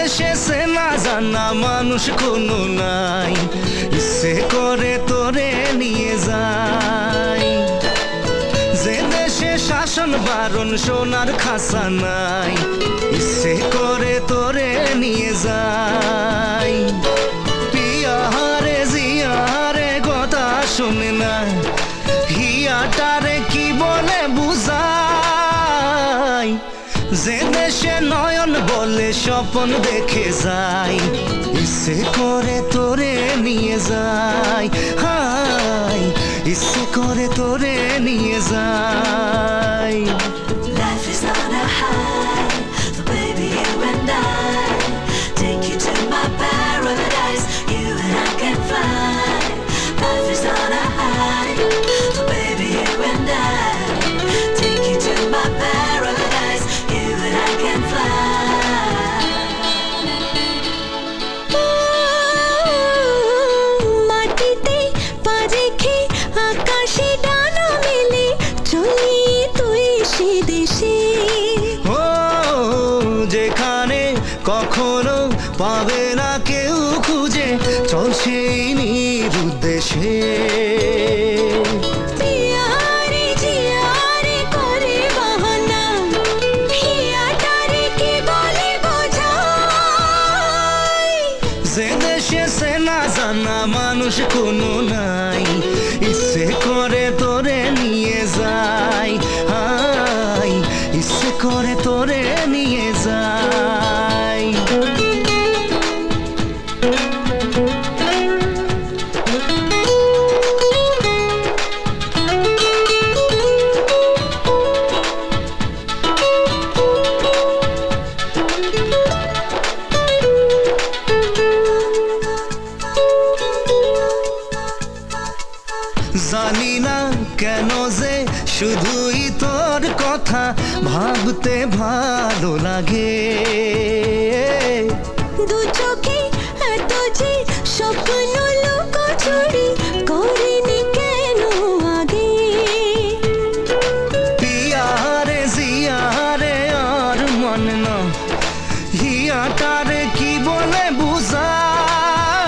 দেশে চেনা জানা মানুষ কোনো নাই, ইচ্ছে করে তোরে নিয়ে যাই। যে দেশে শাসন বারণ সোনার খাসা নাই, ইচ্ছে করে তোরে নিয়ে যাই। পিয়ারে জিয়ারে কথা শুনে না, হিয়াটারে কি বলে বুঝাই। যে দেশে নয়ন বলে স্বপ্ন দেখে যাই, ইচ্ছে করে তোরে নিয়ে যাই। হাই ইচ্ছে করে তোরে নিয়ে যাই। Life is on a high, so baby you and I take you to my paradise. You and I can fly. Life is on a high, so baby you and I take you to my paradise. You and I can fly. মাটিতে পা রেখে আকাশে ডানা মেলে চলি তুই সে দেশে। ও যেখানে কখনো পাবে না কেউ খুঁজে, চল সেই নিরুদ্দেশে। জিয়ারে জিয়ারে করে বাহানা, হিয়াটারে কি বলে বোঝাই। যে দেশে চেনা জানা মানুষ কোনো নাই, ইচ্ছে করে তোরে নিয়ে যাই। হাই ইচ্ছে করে তোরে নিয়ে যাই। জানি না কেন যে শুধুই তোর কথা ভাবতে ভালো লাগে। দু চোখে এত যে স্বপ্ন লুকোচুরি করিনি কেন আগে। পিয়ারে জিয়ারে আর মন না, হিয়াটারে কি বলে বুঝাই।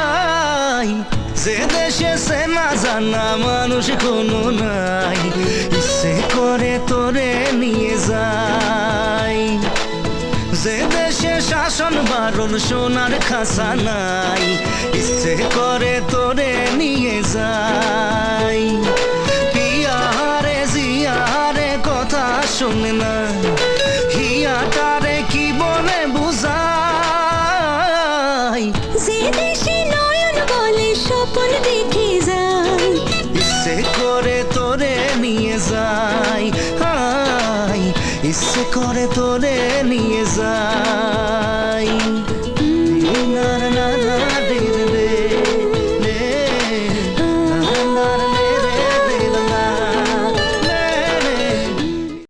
যে দেশে চেনা জানা মানুষ কোনো নাই, ইচ্ছে করে তোরে নিয়ে যাই। যে দেশে শাসন বারণ সোনার খাসা নাই, ইচ্ছে করে তোরে নিয়ে যাই। পিয়ারে জিয়ারে কথা শুনে না, হিয়াটারে কি বলে বুঝাই। যে দেশে নয়ন বলে স্বপ্ন দেখে যাই, ইচ্ছে করে তোরে নিয়ে যাই। হাই ইচ্ছে করে তোরে নিয়ে যাই।